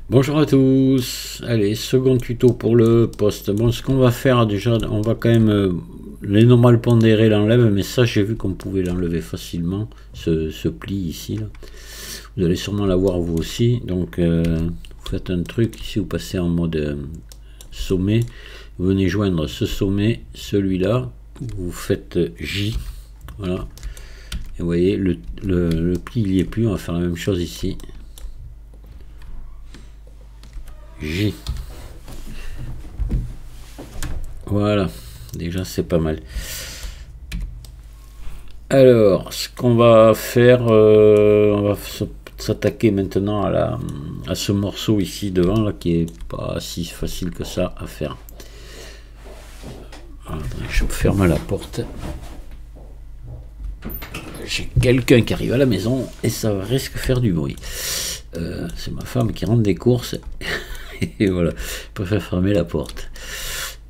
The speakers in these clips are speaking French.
Bonjour à tous. Allez, second tuto pour le poste. Bon, ce qu'on va faire déjà, on va quand même les normales pondérées l'enlève, mais ça j'ai vu qu'on pouvait l'enlever facilement, ce pli ici. Là. Vous allez sûrement l'avoir vous aussi. Donc vous faites un truc ici, vous passez en mode sommet. Vous venez joindre ce sommet, celui-là. Vous faites J. Voilà. Et vous voyez, le pli il n'y est plus. On va faire la même chose ici. J. Voilà, déjà c'est pas mal. Alors, ce qu'on va faire, on va s'attaquer maintenant à ce morceau ici devant, là, qui est pas si facile que ça à faire. Alors, je ferme la porte. J'ai quelqu'un qui arrive à la maison et ça risque de faire du bruit. C'est ma femme qui rentre des courses. Et voilà, je préfère fermer la porte.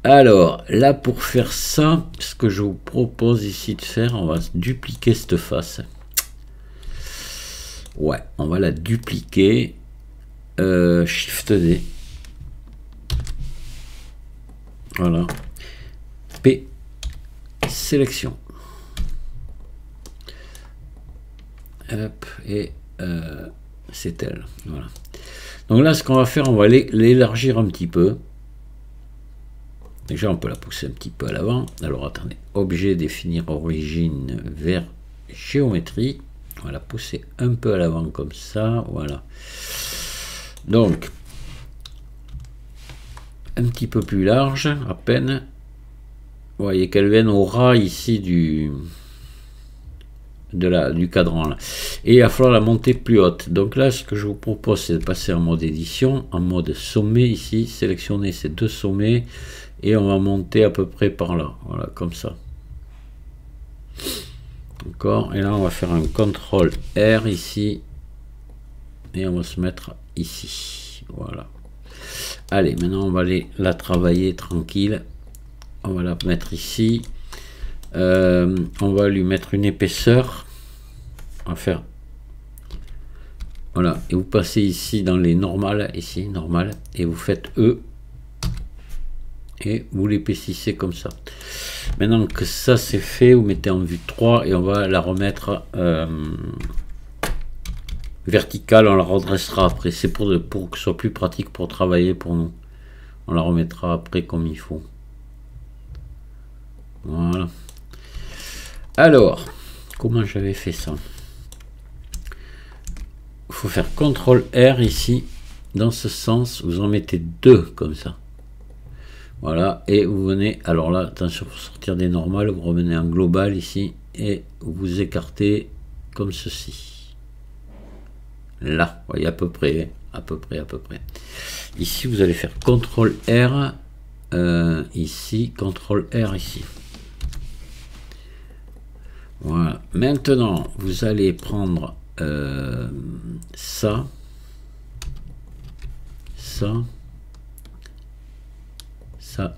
Alors, là, pour faire ça, ce que je vous propose ici de faire, on va dupliquer cette face. Ouais, on va la dupliquer. Shift D. Voilà. P. Sélection. Hop, et c'est elle. Voilà. Donc là, ce qu'on va faire, on va l'élargir un petit peu. Déjà, on peut la pousser un petit peu à l'avant. Alors, attendez. Objet, définir origine vers géométrie. On va la pousser un peu à l'avant comme ça. Voilà. Donc, un petit peu plus large, à peine. Vous voyez qu'elle vienne au ras ici du cadran là. Et il va falloir la monter plus haute. Donc là, ce que je vous propose, c'est de passer en mode édition, en mode sommet ici, sélectionner ces deux sommets et on va monter à peu près par là. Voilà, comme ça. D'accord. Et là, on va faire un CTRL R ici et on va se mettre ici. Voilà. Allez, maintenant on va aller la travailler tranquille. On va la mettre ici. On va lui mettre une épaisseur. On va faire voilà, et vous passez ici dans les normales, ici normal, et vous faites E et vous l'épaississez comme ça. Maintenant que ça c'est fait, vous mettez en vue 3 et on va la remettre verticale. On la redressera après, c'est pour que ce soit plus pratique pour travailler pour nous. On la remettra après comme il faut. Voilà. Alors, comment j'avais fait ça? Il faut faire CTRL R ici, dans ce sens, vous en mettez deux comme ça. Voilà, et vous venez, alors là, attention, pour sortir des normales, vous revenez en global ici, et vous écartez comme ceci. Là, vous voyez à peu près. Ici, vous allez faire CTRL R, ici, CTRL R ici. Voilà, maintenant, vous allez prendre ça,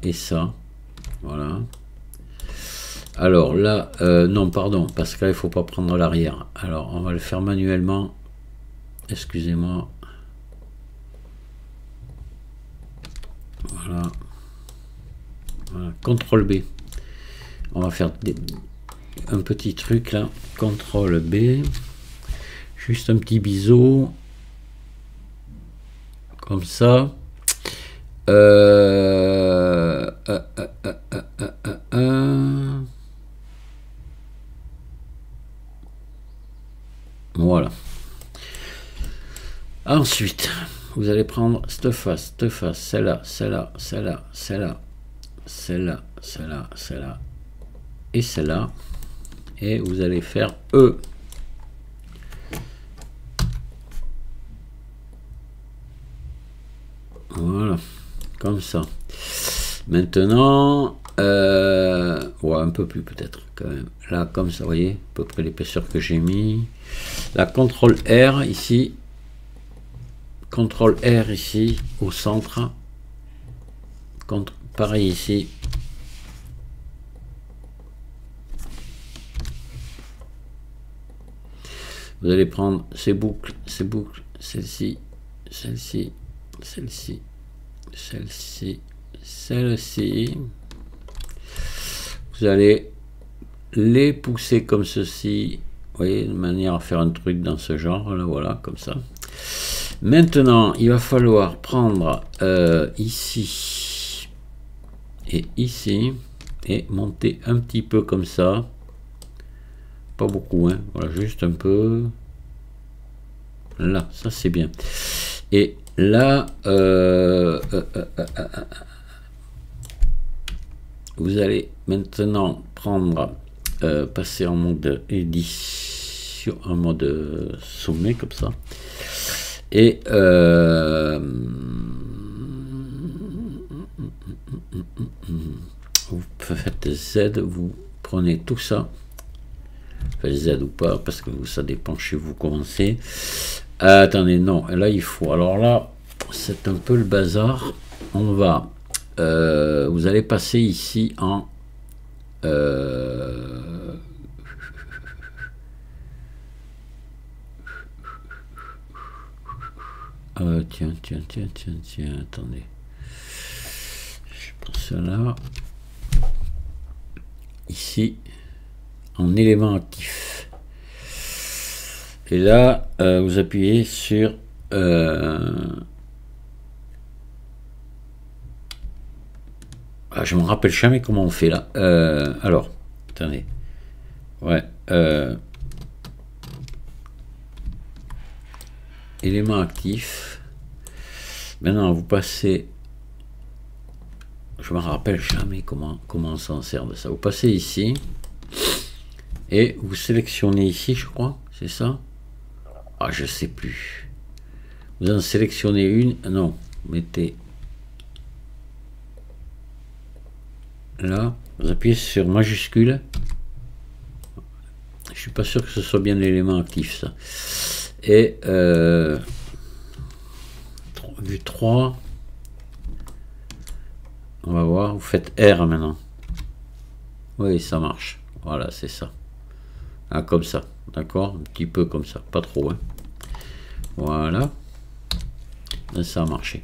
et ça, voilà. Alors là, non, pardon, parce qu'il ne faut pas prendre l'arrière. Alors, on va le faire manuellement. Excusez-moi. Voilà. Voilà. CTRL B. On va faire un petit truc là. CTRL B. Juste un petit biseau. Comme ça. Voilà. Ensuite, vous allez prendre cette face, celle-là, celle-là, celle-là, celle-là, celle-là, celle-là, celle-là et celle-là. Et vous allez faire E. Voilà, comme ça. Maintenant, ouais, un peu plus peut-être quand même. Là, comme ça, vous voyez, à peu près l'épaisseur que j'ai mis. La CTRL R ici. CTRL R ici, au centre. Pareil ici. Vous allez prendre ces boucles, celle-ci, celle-ci, celle-ci, celle-ci, celle-ci. Vous allez les pousser comme ceci. Vous voyez, de manière à faire un truc dans ce genre. Là, voilà, comme ça. Maintenant, il va falloir prendre ici et ici et monter un petit peu comme ça. Pas beaucoup, hein. Voilà, juste un peu. Là, ça c'est bien. Et là, vous allez maintenant prendre, passer en mode édition, en mode sommet comme ça. Et vous faites Z, vous prenez tout ça. Faites Z ou pas, parce que ça dépend chez vous comment c'est. Attendez, non, là il faut. Alors là, c'est un peu le bazar. On va. Vous allez passer ici en. Tiens, attendez. Je pense là. Ici, en élément actif. Et là, vous appuyez sur je me rappelle jamais comment on fait là. Alors, attendez. Ouais. Élément actif. Maintenant, vous passez. Je me rappelle jamais comment on s'en sert de ça. Vous passez ici et vous sélectionnez ici, je crois. C'est ça? Ah, je sais plus. Vous en sélectionnez une. Non, mettez là. Vous appuyez sur majuscule. Je suis pas sûr que ce soit bien l'élément actif, ça. Et vue 3. On va voir. Vous faites R maintenant. Oui, ça marche. Voilà, c'est ça. Ah, comme ça. D'accord, un petit peu comme ça, pas trop, hein. Voilà, ça a marché.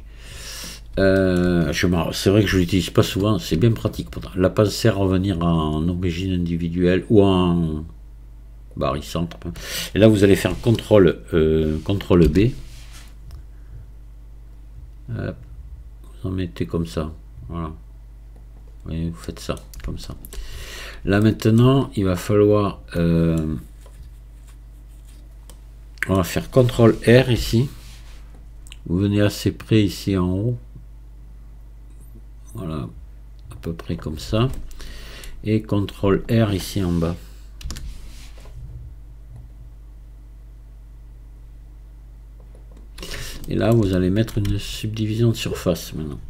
C'est vrai que je l'utilise pas souvent, c'est bien pratique. La passe sert à revenir en origine individuelle ou en barycentre. Et là, vous allez faire CTRL B. Hop. Vous en mettez comme ça. Voilà. Et vous faites ça, comme ça. Là maintenant, il va falloir on va faire CTRL R ici. Vous venez assez près ici en haut. Voilà, à peu près comme ça. Et CTRL R ici en bas. Et là, vous allez mettre une subdivision de surface maintenant.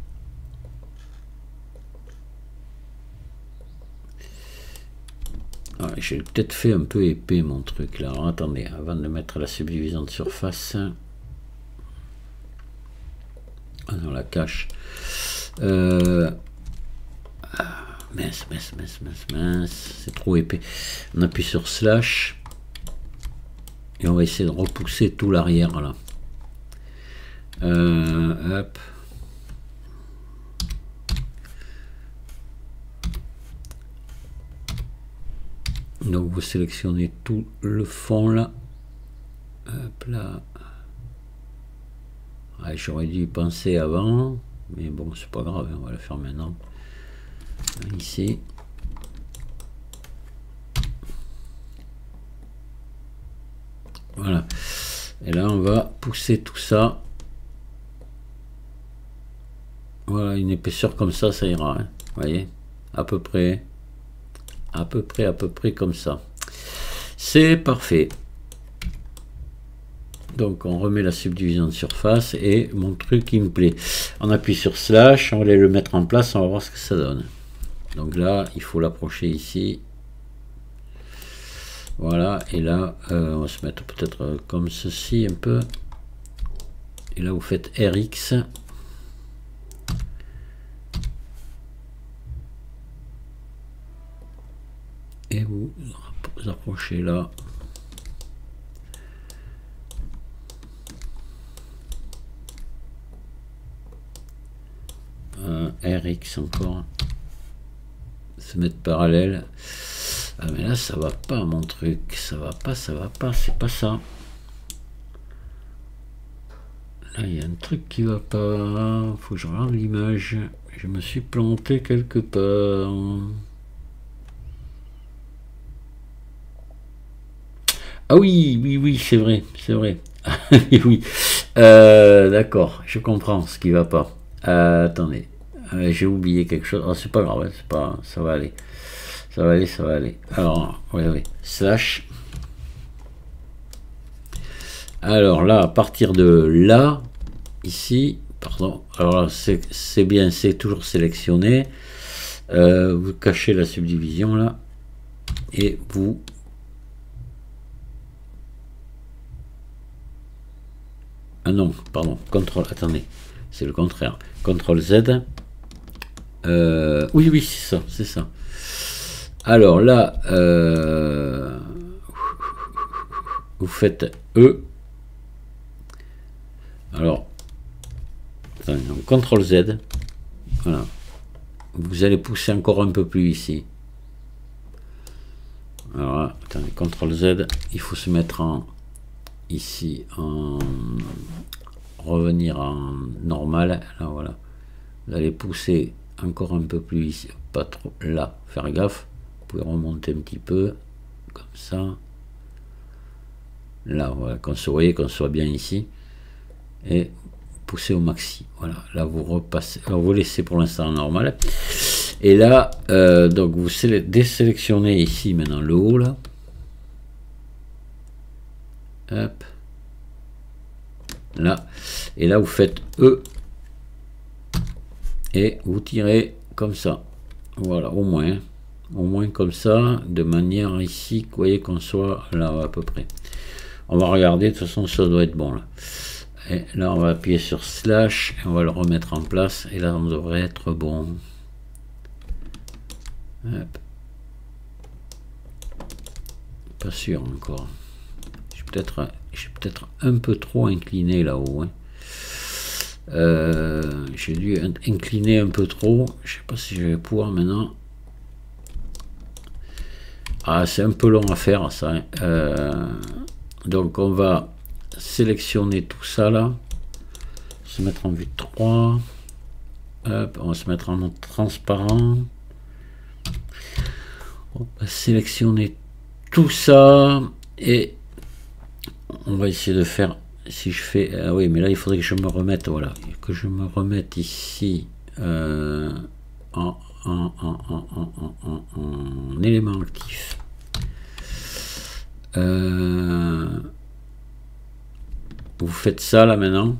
Ah, j'ai peut-être fait un peu épais mon truc là. Alors, attendez, avant de mettre la subdivision de surface. Ah non, la cache. Mince, c'est trop épais. On appuie sur slash. Et on va essayer de repousser tout l'arrière là. Hop. Donc vous sélectionnez tout le fond là. Hop là. Ouais, j'aurais dû y penser avant, mais bon, c'est pas grave, on va le faire maintenant. Ici. Voilà. Et là, on va pousser tout ça. Voilà, une épaisseur comme ça, ça ira. Hein. Vous voyez, à peu près comme ça. C'est parfait. Donc on remet la subdivision de surface et mon truc il me plaît. On appuie sur slash, on va aller le mettre en place, on va voir ce que ça donne. Donc là il faut l'approcher ici. Voilà, et là on va se mettre peut-être comme ceci un peu. Et là vous faites RX. Et vous approchez là. RX encore. Se mettre parallèle. Ah mais là ça va pas mon truc. Ça va pas, c'est pas ça. Là il y a un truc qui va pas. Faut que je regarde l'image. Je me suis planté quelque part. Ah oui, oui, oui, c'est vrai, c'est vrai. Oui, d'accord, je comprends ce qui va pas. Attendez, j'ai oublié quelque chose. Oh, c'est pas grave, c'est pas, ça va aller, ça va aller, ça va aller. Alors, oui, slash. Alors là, à partir de là, ici, pardon. Alors là, c'est bien, c'est toujours sélectionné. Vous cachez la subdivision là et vous. Ah non, pardon, contrôle, attendez, c'est le contraire. CTRL Z. Oui, oui, c'est ça, c'est ça. Alors là, vous faites E. Alors, attendez, donc CTRL Z. Voilà. Vous allez pousser encore un peu plus ici. Alors là, attendez, CTRL Z, il faut se mettre en ici en revenir en normal. Là, voilà, vous allez pousser encore un peu plus ici, pas trop là, faire gaffe, vous pouvez remonter un petit peu comme ça, là, voilà, qu'on se voyez qu'on soit bien ici, et pousser au maxi. Voilà, là vous repassez, alors vous laissez pour l'instant normal, et là donc vous désélectionnez ici maintenant le haut là. Hop. Là, et là vous faites E et vous tirez comme ça. Voilà, au moins comme ça, de manière ici, vous voyez qu'on soit là à peu près. On va regarder, de toute façon ça doit être bon là. Et là on va appuyer sur slash et on va le remettre en place et là on devrait être bon. Hop. Pas sûr encore. J'ai peut-être un peu trop incliné là-haut. Hein. J'ai dû incliner un peu trop. Je sais pas si je vais pouvoir maintenant. Ah, c'est un peu long à faire ça. Hein. Donc on va sélectionner tout ça là. Se mettre en vue 3. Hop, on va se mettre en mode transparent. On va sélectionner tout ça et on va essayer de faire, si je fais, ah oui, mais là il faudrait que je me remette, voilà, que je me remette ici en élément actif. Vous faites ça là maintenant,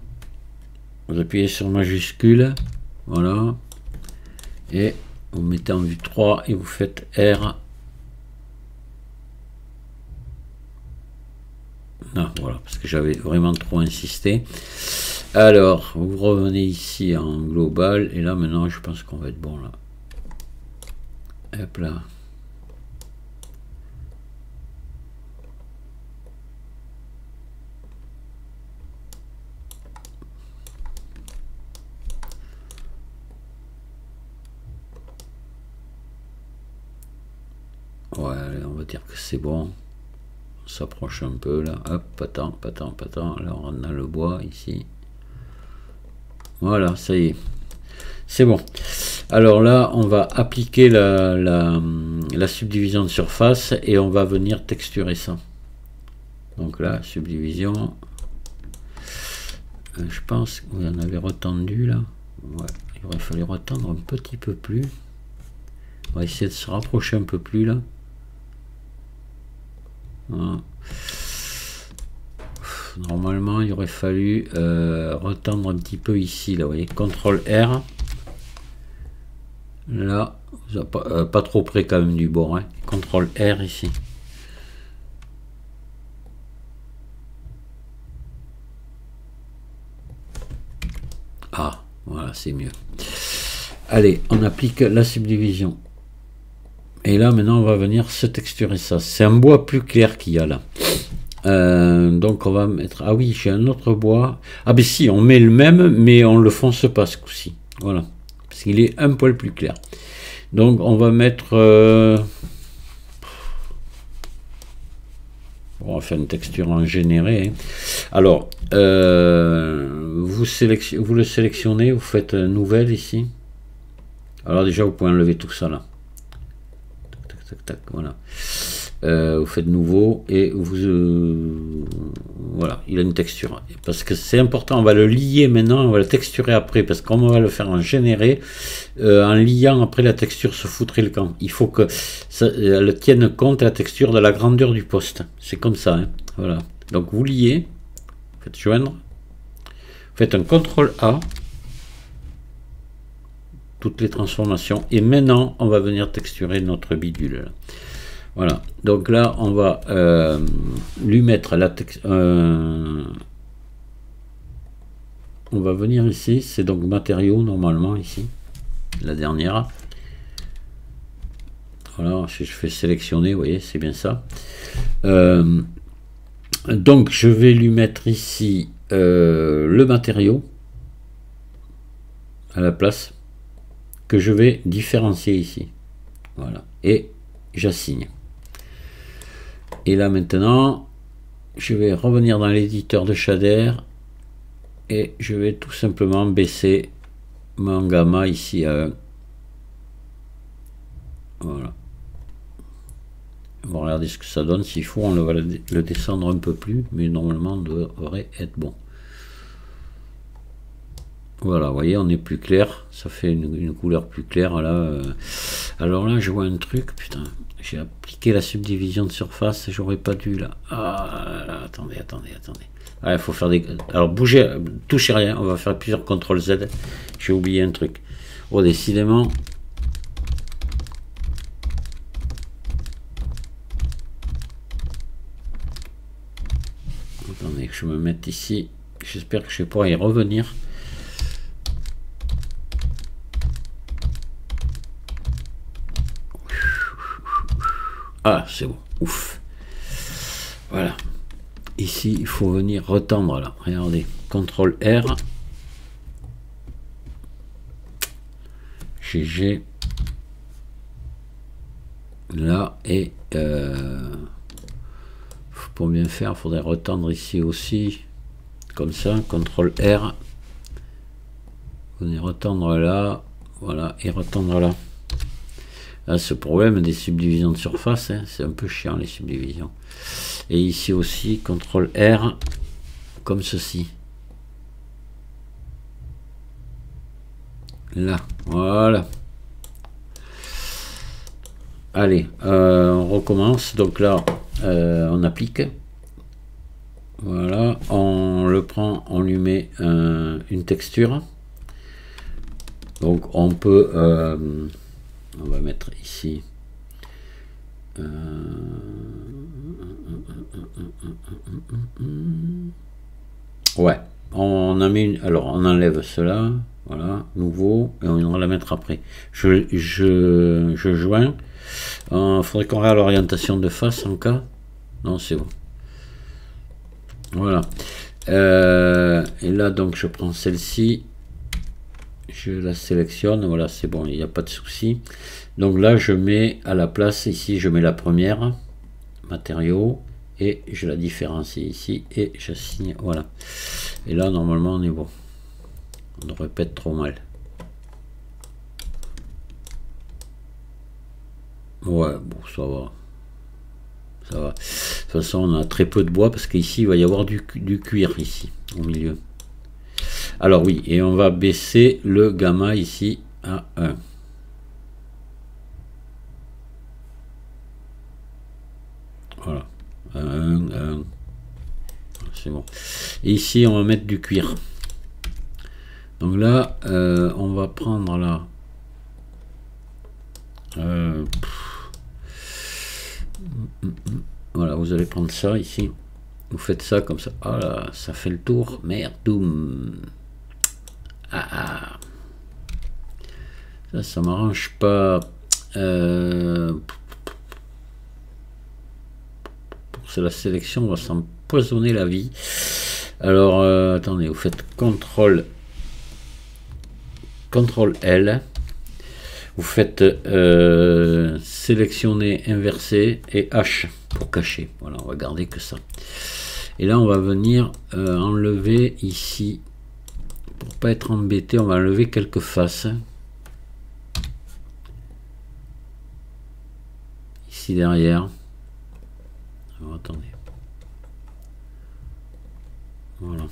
vous appuyez sur majuscule, voilà, et vous mettez en vue 3 et vous faites R. Ah, voilà, parce que j'avais vraiment trop insisté. Alors, vous revenez ici en global, et là maintenant, je pense qu'on va être bon là. Hop là. Ouais, on va dire que c'est bon. S'approche un peu là, hop, pas tant, là on a le bois ici, voilà, ça y est, c'est bon. Alors là on va appliquer la subdivision de surface et on va venir texturer ça. Donc là, subdivision, je pense que vous en avez retendu là, ouais, il aurait fallu retendre un petit peu plus, on va essayer de se rapprocher un peu plus là. Voilà. Normalement il aurait fallu retendre un petit peu ici là, vous voyez, CTRL R là, pas trop près quand même du bord, hein. CTRL R ici. Ah voilà, c'est mieux. Allez, on applique la subdivision. Et là, maintenant, on va venir se texturer ça. C'est un bois plus clair qu'il y a là. Donc, on va mettre... Ah oui, j'ai un autre bois. Ah ben si, on met le même, mais on le fonce pas ce coup-ci. Voilà. parce qu'il est un poil plus clair. Donc on va mettre on va faire une texture en généré, hein. Alors vous le sélectionnez, vous faites nouvelle ici. Alors déjà vous pouvez enlever tout ça là, tac tac tac tac, voilà. Vous faites nouveau et vous voilà, il a une texture, parce que c'est important. On va le lier maintenant, on va le texturer après, parce qu'on va le faire en généré, en liant après la texture se foutrait le camp. Il faut que ça elle tienne compte la texture de la grandeur du poste, c'est comme ça, hein. Voilà, donc vous liez, faites joindre, faites un CTRL A, toutes les transformations, et maintenant on va venir texturer notre bidule là. Voilà, donc là on va lui mettre la texture, on va venir ici, c'est donc matériaux normalement ici, la dernière. Voilà, si je fais sélectionner, vous voyez, c'est bien ça. Donc je vais lui mettre ici le matériau à la place, que je vais différencier ici. Voilà, et j'assigne. Et là maintenant, je vais revenir dans l'éditeur de shader et je vais tout simplement baisser mon gamma ici à 1. Voilà. On va regarder ce que ça donne. S'il faut, on va le descendre un peu plus, mais normalement, on devrait être bon. Voilà, vous voyez, on est plus clair. Ça fait une couleur plus claire là. Alors là, je vois un truc, putain. J'ai appliqué la subdivision de surface, j'aurais pas dû là. Ah là, attendez. Ah, il faut faire des. Alors bougez, touchez rien, on va faire plusieurs CTRL Z. J'ai oublié un truc. Oh, décidément. Attendez que je me mette ici. J'espère que je vais pouvoir y revenir. Ah, c'est bon, ouf. Voilà. Ici, il faut venir retendre là. Regardez, CTRL R. GG. Là, et pour bien faire, il faudrait retendre ici aussi. Comme ça, CTRL R. Venez retendre là. Voilà, et retendre là. Là, ce problème des subdivisions de surface, hein, c'est un peu chiant les subdivisions. Et ici aussi, CTRL R, comme ceci. Là, voilà. Allez, on recommence. Donc là, on applique. Voilà, on le prend, on lui met une texture. Donc on peut... on va mettre ici ouais, on a mis une, alors on enlève cela, voilà, nouveau, et on va la mettre après. Je joins. Faudrait qu'on regarde l'orientation de face en cas. Non, c'est bon. Voilà. Et là donc je prends celle-ci. Je la sélectionne, voilà, c'est bon, il n'y a pas de souci. Donc là, je mets à la place, ici, je mets la première, matériaux, et je la différencie ici, et j'assigne, voilà. Et là, normalement, on est bon. On ne répète trop mal. Ouais, bon, ça va. Ça va. De toute façon, on a très peu de bois, parce qu'ici, il va y avoir du cuir, ici, au milieu. Alors oui, et on va baisser le gamma ici à 1. Voilà. 1. C'est bon. Et ici, on va mettre du cuir. Donc là, on va prendre là. Voilà, vous allez prendre ça ici. Vous faites ça comme ça. Ah là, ça fait le tour. Merde. Ça m'arrange pas. Pour la sélection, on va s'empoisonner la vie. Alors, attendez, vous faites CTRL L. Vous faites sélectionner, inverser et H pour cacher. Voilà, on va garder que ça. Et là, on va venir enlever ici, pour pas être embêté, on va enlever quelques faces. Ici derrière. Alors, attendez. Voilà.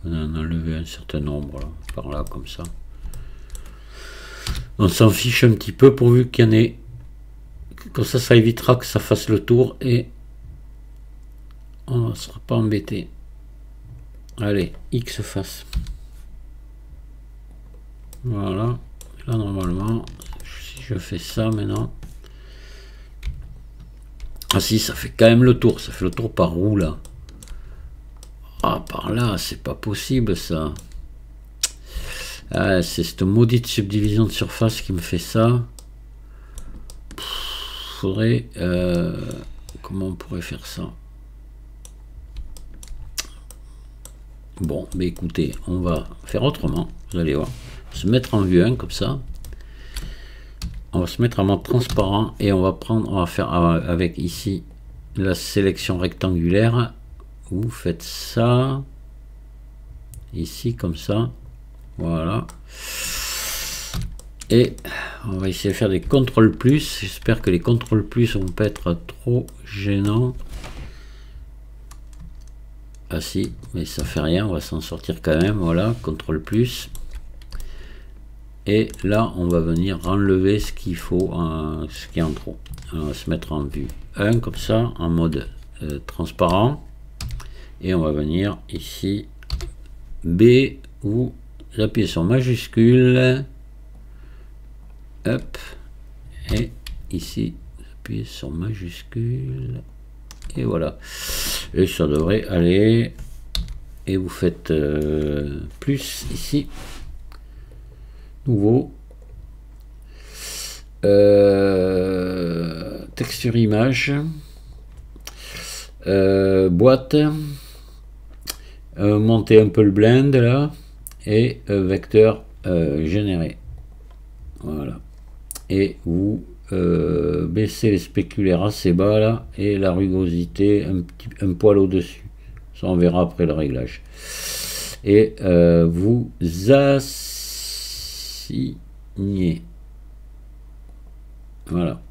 On en a enlevé un certain nombre là, par là comme ça. On s'en fiche un petit peu pourvu qu'il y en ait. Comme ça évitera que ça fasse le tour et on ne sera pas embêté. Allez, X face. Voilà. Là normalement, si je fais ça maintenant. Ah si, ça fait quand même le tour. Ça fait le tour par où là? Ah, par là, c'est pas possible ça. Ah, c'est cette maudite subdivision de surface qui me fait ça. Faudrait... comment on pourrait faire ça? Bon, mais écoutez, on va faire autrement. Vous allez voir. Se mettre en vue 1 comme ça. On va se mettre en mode transparent et on va faire avec ici la sélection rectangulaire. Vous faites ça ici comme ça, voilà, et on va essayer de faire des contrôles plus. J'espère que les contrôles plus vont pas être trop gênants. Ah si, mais ça fait rien, on va s'en sortir quand même. Voilà, contrôle plus, et là on va venir enlever ce qu'il faut, ce qui est en trop. Alors, on va se mettre en vue 1 comme ça, en mode transparent. Et on va venir ici, B, vous appuyez sur majuscule, hop, et ici, vous appuyez sur majuscule, et voilà. Et ça devrait aller, et vous faites plus ici, nouveau, texture image, boîte, monter un peu le blend là, et vecteur généré, voilà, et vous baissez les spéculaires assez bas là, et la rugosité un poil au dessus, ça on verra après le réglage, et vous assignez, voilà,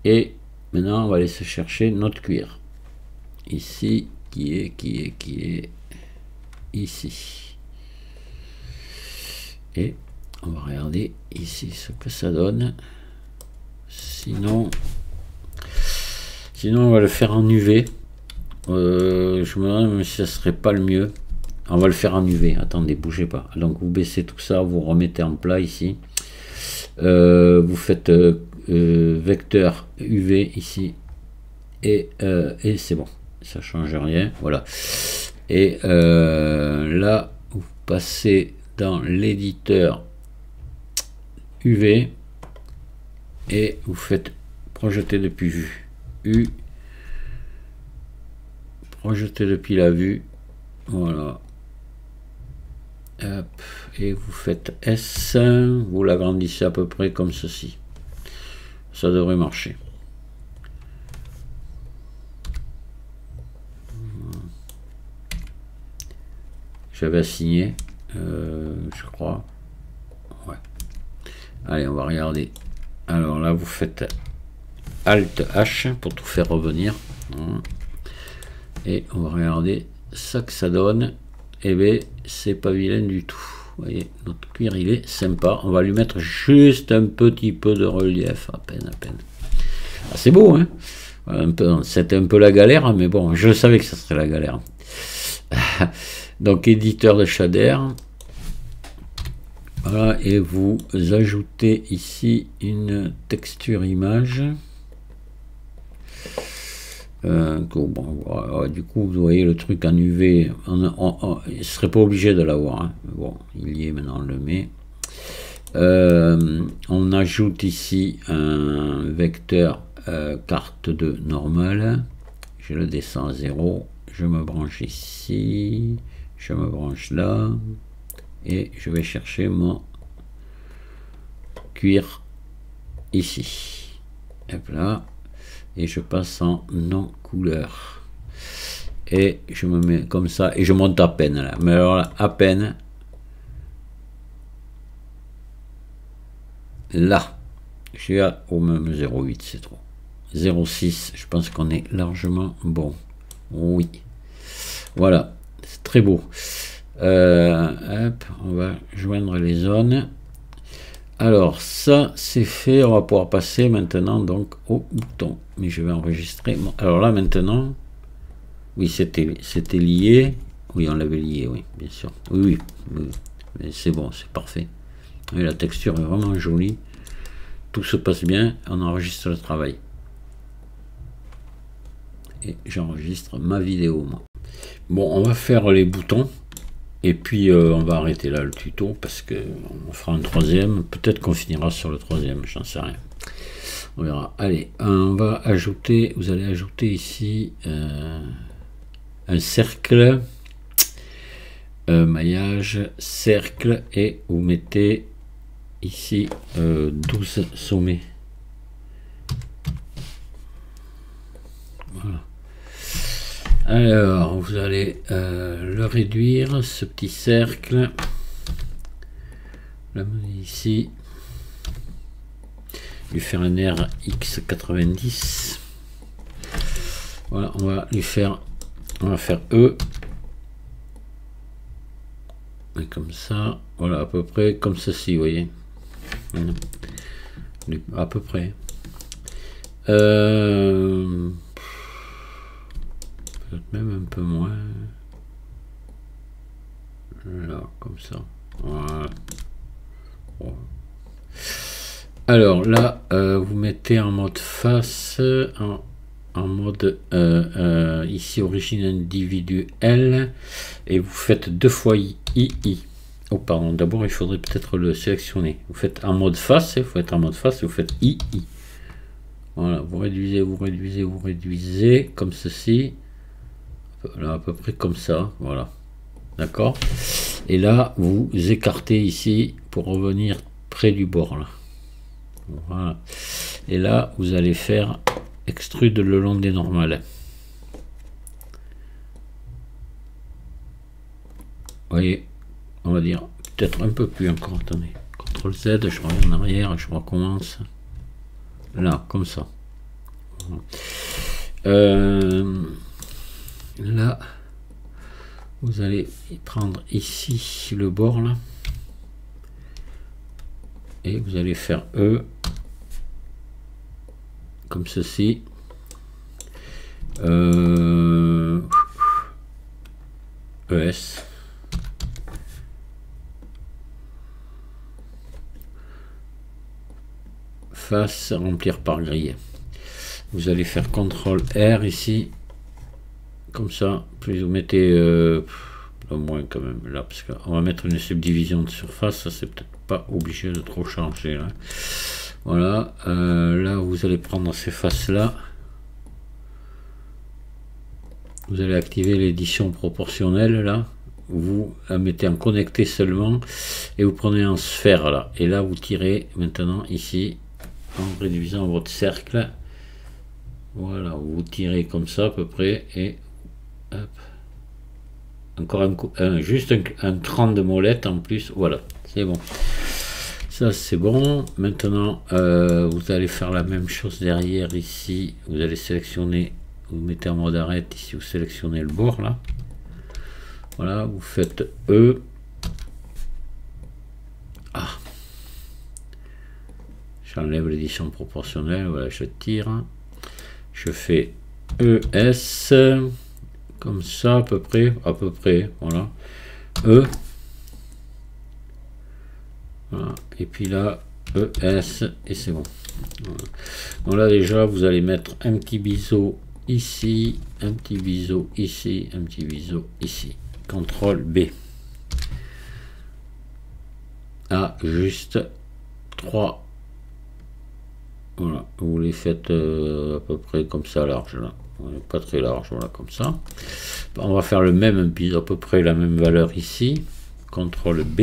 et maintenant on va aller se chercher notre cuir ici, qui est ici, et on va regarder ici ce que ça donne. Sinon on va le faire en UV. Je me demande si ça serait pas le mieux. On va le faire en UV. Attendez, bougez pas. Donc vous baissez tout ça, vous remettez en plat ici, vous faites vecteur UV ici, et c'est bon, ça change rien, voilà. Et là vous passez dans l'éditeur UV et vous faites projeter depuis vue U, projeter depuis la vue, voilà, hop, et vous faites S, vous l'agrandissez à peu près comme ceci, ça devrait marcher. J'avais assigné, je crois. Ouais. Allez, on va regarder. Alors là, vous faites Alt H pour tout faire revenir. Et on va regarder ça que ça donne. Et bien, c'est pas vilain du tout. Vous voyez, notre cuir, il est sympa. On va lui mettre juste un petit peu de relief, à peine. Ah, c'est beau, hein. C'était un peu la galère, mais bon, je savais que ça serait la galère. Donc éditeur de shader, voilà, et vous ajoutez ici une texture image. Bon, du coup vous voyez le truc en UV, il ne serait pas obligé de l'avoir, hein. Bon, il y est maintenant, on le met. On ajoute ici un vecteur carte de normal, je le descends à 0, je me branche ici, je me branche là, et je vais chercher mon cuir ici. Hop là, et je passe en non couleur. Et je me mets comme ça, et je monte à peine là. Mais alors là, à peine. Là, je suis au même 0,8, c'est trop. 0,6, je pense qu'on est largement bon. Oui. Voilà, c'est très beau. Hop, on va joindre les zones. Alors, ça, c'est fait. On va pouvoir passer maintenant donc au bouton. Mais je vais enregistrer. Alors là, maintenant, oui, c'était lié. Oui, on l'avait lié, oui, bien sûr. Oui, oui. Mais c'est bon, c'est parfait. Et la texture est vraiment jolie. Tout se passe bien. On enregistre le travail. Et j'enregistre ma vidéo, moi. Bon, on va faire les boutons. Et puis, on va arrêter là le tuto parce qu'on fera un troisième. Peut-être qu'on finira sur le troisième, j'en sais rien. On verra. Allez, on va ajouter, vous allez ajouter ici un cercle, maillage, cercle, et vous mettez ici 12 sommets. Voilà. Alors, vous allez le réduire, ce petit cercle. La mener ici. Lui faire un RX90. Voilà, on va faire E. Et comme ça, voilà, à peu près comme ceci, vous voyez. À peu près. Même un peu moins. Là, comme ça. Voilà. Bon. Alors là, vous mettez en mode face, en mode ici origine individuelle, et vous faites 2 fois I. Oh pardon, d'abord il faudrait peut-être le sélectionner. Vous faites en mode face, il faut être en mode face, et vous faites I. Voilà, vous réduisez, vous réduisez, vous réduisez, comme ceci. Là, à peu près comme ça, voilà. D'accord. Et là, vous écartez ici pour revenir près du bord, là. Voilà. Et là, vous allez faire extrude le long des normales. Vous voyez, on va dire peut-être un peu plus encore. Attendez, CTRL Z, je reviens en arrière, je recommence. Là, comme ça. Là, vous allez prendre ici le bord là, et vous allez faire E comme ceci. ES. Face, remplir par grille. Vous allez faire CTRL R ici. Comme ça, plus vous mettez au moins quand même là, parce qu'on va mettre une subdivision de surface, ça c'est peut-être pas obligé de trop changer là. Voilà, là vous allez prendre ces faces là, vous allez activer l'édition proportionnelle là, vous la mettez en connecté seulement, et vous prenez en sphère là, et là vous tirez maintenant ici, en réduisant votre cercle, voilà, vous tirez comme ça à peu près, et hop. Encore juste un cran de molette en plus, voilà, c'est bon. Ça c'est bon. Maintenant vous allez faire la même chose derrière ici, vous allez sélectionner, vous mettez en mode arrête ici, vous sélectionnez le bord là, voilà, vous faites E. J'enlève l'édition proportionnelle, voilà, je tire, je fais ES comme ça à peu près, voilà, E, voilà. Et puis là ES, et c'est bon. Voilà. Donc là déjà vous allez mettre un petit biseau ici, un petit biseau ici, un petit biseau ici. CTRL B. Ah, juste 3. Voilà, vous les faites à peu près comme ça large là. pas très large, voilà, comme ça. On va faire le même, à peu près la même valeur ici. CTRL B.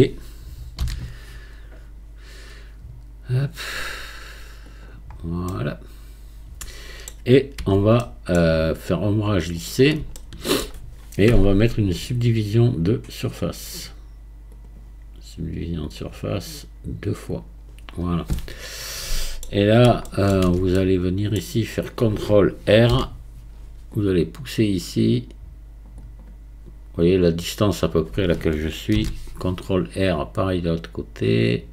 Hop. Voilà. Et on va faire ombrage lissé. Et on va mettre une subdivision de surface. Subdivision de surface 2 fois. Voilà. Et là, vous allez venir ici, faire CTRL R. Vous allez pousser ici. Vous voyez la distance à peu près à laquelle je suis. CTRL R, pareil de l'autre côté.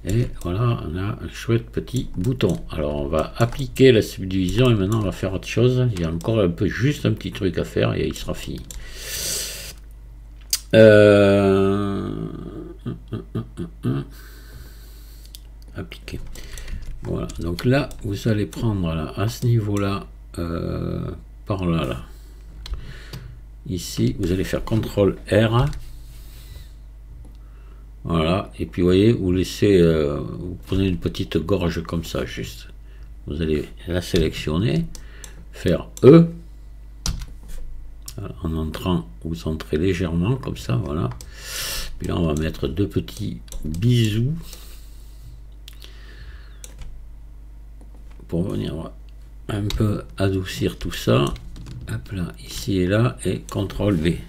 Et voilà, on a un chouette petit bouton. Alors on va appliquer la subdivision et maintenant on va faire autre chose. Il y a encore un peu, juste un petit truc à faire et il sera fini. Appliquer. Voilà, donc là vous allez prendre là, à ce niveau là, par là, là. Ici vous allez faire CTRL R. Voilà, et puis vous voyez, vous laissez, vous prenez une petite gorge comme ça, juste. Vous allez la sélectionner, faire E. Voilà, en entrant, vous entrez légèrement comme ça, voilà. Puis là, on va mettre deux petits bisous pour venir un peu adoucir tout ça. Hop là, ici et là, et CTRL V.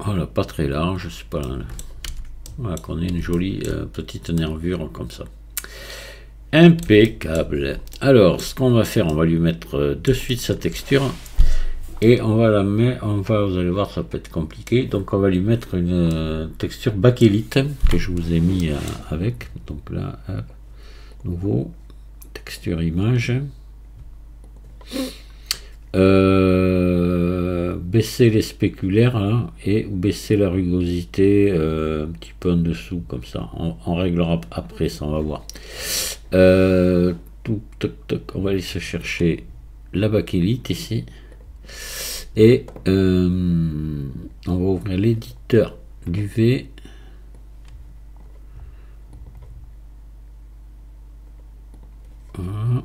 Voilà, pas très large, c'est pas. Voilà, qu'on ait une jolie petite nervure comme ça. Impeccable. Alors, ce qu'on va faire, on va lui mettre de suite sa texture et on va la mettre. Vous allez voir, ça peut être compliqué. Donc, on va lui mettre une texture bakélite que je vous ai mis avec. Donc là, nouveau texture image. Baisser les spéculaires là, et baisser la rugosité un petit peu en dessous comme ça. On réglera après ça, on va voir. On va aller se chercher la bakélite ici et on va ouvrir l'éditeur du V. Voilà.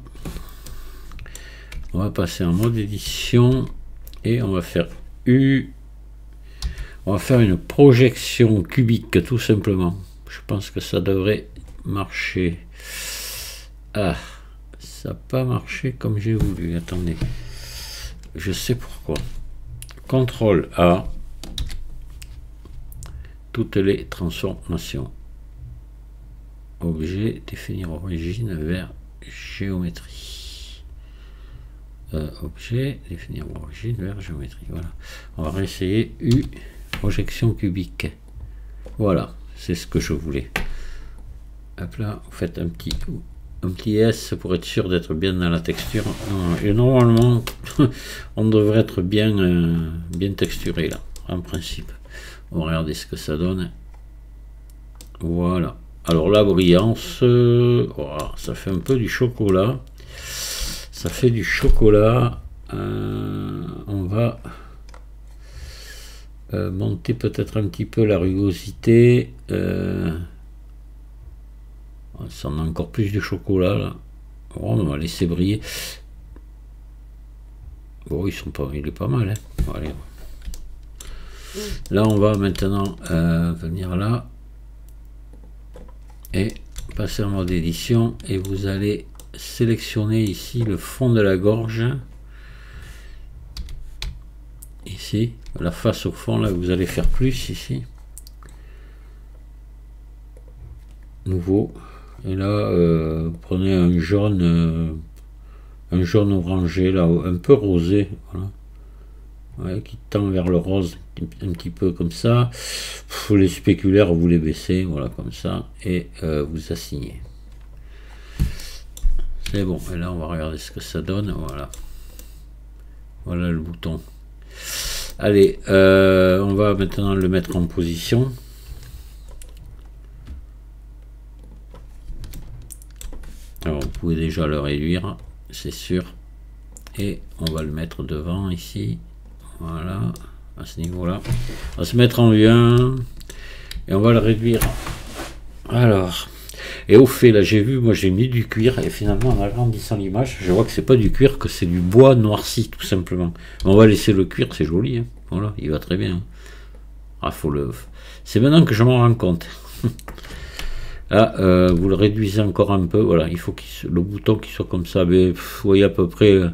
On va passer en mode édition et on va faire U. On va faire une projection cubique tout simplement. Je pense que ça devrait marcher. Ah, ça n'a pas marché comme j'ai voulu. Attendez, je sais pourquoi. CTRL A. Toutes les transformations. Objet, définir origine vers géométrie. Objet, définir origine vers géométrie. Voilà. On va réessayer U, projection cubique. Voilà, c'est ce que je voulais. Hop là, vous faites un petit S pour être sûr d'être bien dans la texture. Et normalement, on devrait être bien, bien texturé là, en principe. On va regarder ce que ça donne. Voilà. Alors la brillance, voilà, ça fait un peu du chocolat. Ça fait du chocolat. On va monter peut-être un petit peu la rugosité. Ça en a encore plus de chocolat là. Bon, on va laisser briller. Bon, il est pas mal. Hein. Allez. Là, on va maintenant venir là et passer en mode édition et vous allez sélectionner ici le fond de la gorge. Ici, la face au fond, là, vous allez faire plus ici. Nouveau. Et là, prenez un jaune orangé, là, un peu rosé, voilà. Ouais, qui tend vers le rose, un petit peu comme ça. Les spéculaires, vous les baissez, voilà, comme ça, et vous assignez. C'est bon, et là, on va regarder ce que ça donne, voilà. Voilà le bouton. Allez, on va maintenant le mettre en position. Alors, vous pouvez déjà le réduire, c'est sûr. Et on va le mettre devant ici. Voilà, à ce niveau-là. On va se mettre en vue 1 et on va le réduire. Alors, Et au fait, là j'ai vu, moi j'ai mis du cuir, et finalement en agrandissant l'image, je vois que c'est pas du cuir, que c'est du bois noirci tout simplement. On va laisser le cuir, c'est joli, hein. Voilà, il va très bien. Ah, c'est maintenant que je m'en rends compte. Là, vous le réduisez encore un peu, voilà, il faut le bouton qui soit comme ça, mais vous voyez à peu près, vous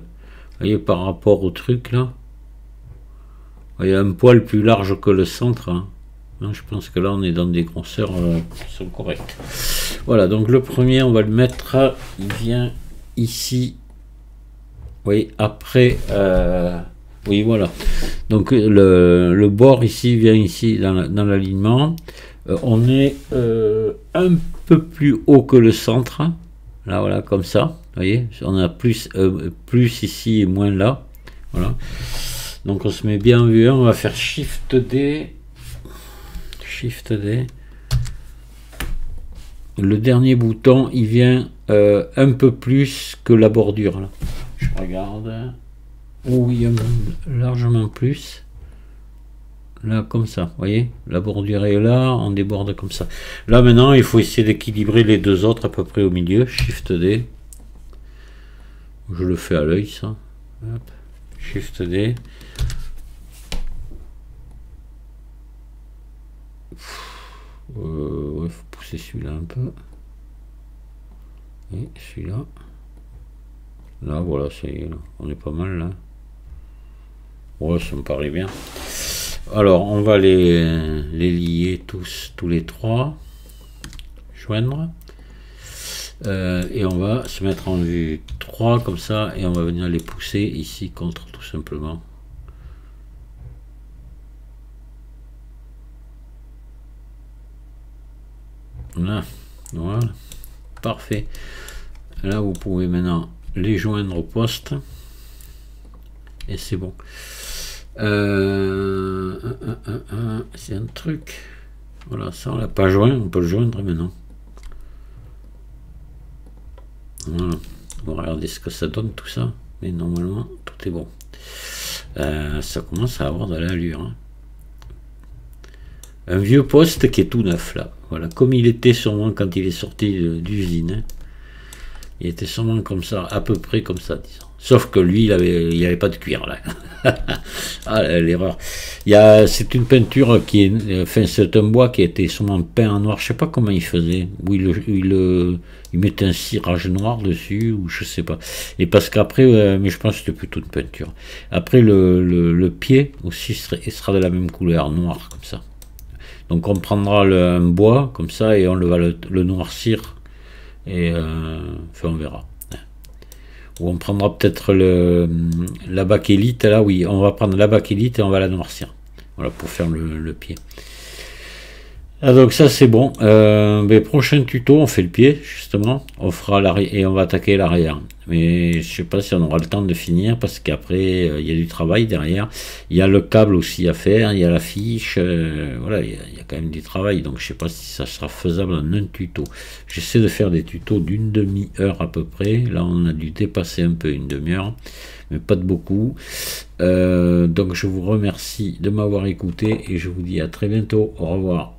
voyez par rapport au truc là, vous voyez un poil plus large que le centre, hein. Je pense que là on est dans des grosseurs qui sont correctes. Voilà, donc le premier on va le mettre, il vient ici, vous voyez, après, oui voilà, donc le bord ici vient ici dans l'alignement. On est un peu plus haut que le centre, là voilà, comme ça, vous voyez, on a plus ici et moins là, voilà. Donc on se met bien en vue, on va faire Shift D. Le dernier bouton, il vient un peu plus que la bordure, là. Je regarde. Oui, largement plus. Là, comme ça, vous voyez, la bordure est là, on déborde comme ça. Là, maintenant, il faut essayer d'équilibrer les deux autres à peu près au milieu. Shift D. Je le fais à l'œil, ça. Hop. Shift D. Ouais, faut pousser celui-là un peu. Et celui-là. Là, voilà, on est pas mal, là. Ouais, ça me paraît bien. Alors, on va les lier tous les trois. Joindre. Et on va se mettre en vue 3 comme ça, et on va venir les pousser ici contre, tout simplement. Là, voilà, parfait. Là, vous pouvez maintenant les joindre au poste, et c'est bon. C'est un truc. Voilà, ça on l'a pas joint, on peut le joindre maintenant. Voilà, on va regarder ce que ça donne tout ça, mais normalement tout est bon. Ça commence à avoir de l'allure, hein. Un vieux poste qui est tout neuf là, voilà, comme il était sûrement quand il est sorti d'usine, hein. Il était sûrement comme ça, à peu près comme ça, disons. Sauf que lui, il avait pas de cuir là. Ah, l'erreur. C'est une peinture qui est, enfin, c'est un bois qui a été sûrement peint en noir. Je sais pas comment il faisait. Ou il mettait un cirage noir dessus, ou je sais pas. Et parce qu'après, mais je pense que c'était plutôt une peinture. Après, le pied aussi sera de la même couleur, noir comme ça. Donc on prendra un bois comme ça et on va le noircir. Et enfin, on verra. Ou on prendra peut-être la bakélite, là oui, on va prendre la bakélite et on va la noircir. Voilà, pour faire le pied. Ah, donc ça c'est bon. Prochain tuto, on fait le pied, justement. On fera l'arrière et on va attaquer l'arrière. Mais je sais pas si on aura le temps de finir, parce qu'après, il y a du travail derrière. Il y a le câble aussi à faire, il y a la fiche. Voilà, il y a quand même du travail. Donc je sais pas si ça sera faisable en un tuto. J'essaie de faire des tutos d'une demi-heure à peu près. Là, on a dû dépasser un peu une demi-heure, mais pas de beaucoup. Donc je vous remercie de m'avoir écouté et je vous dis à très bientôt. Au revoir.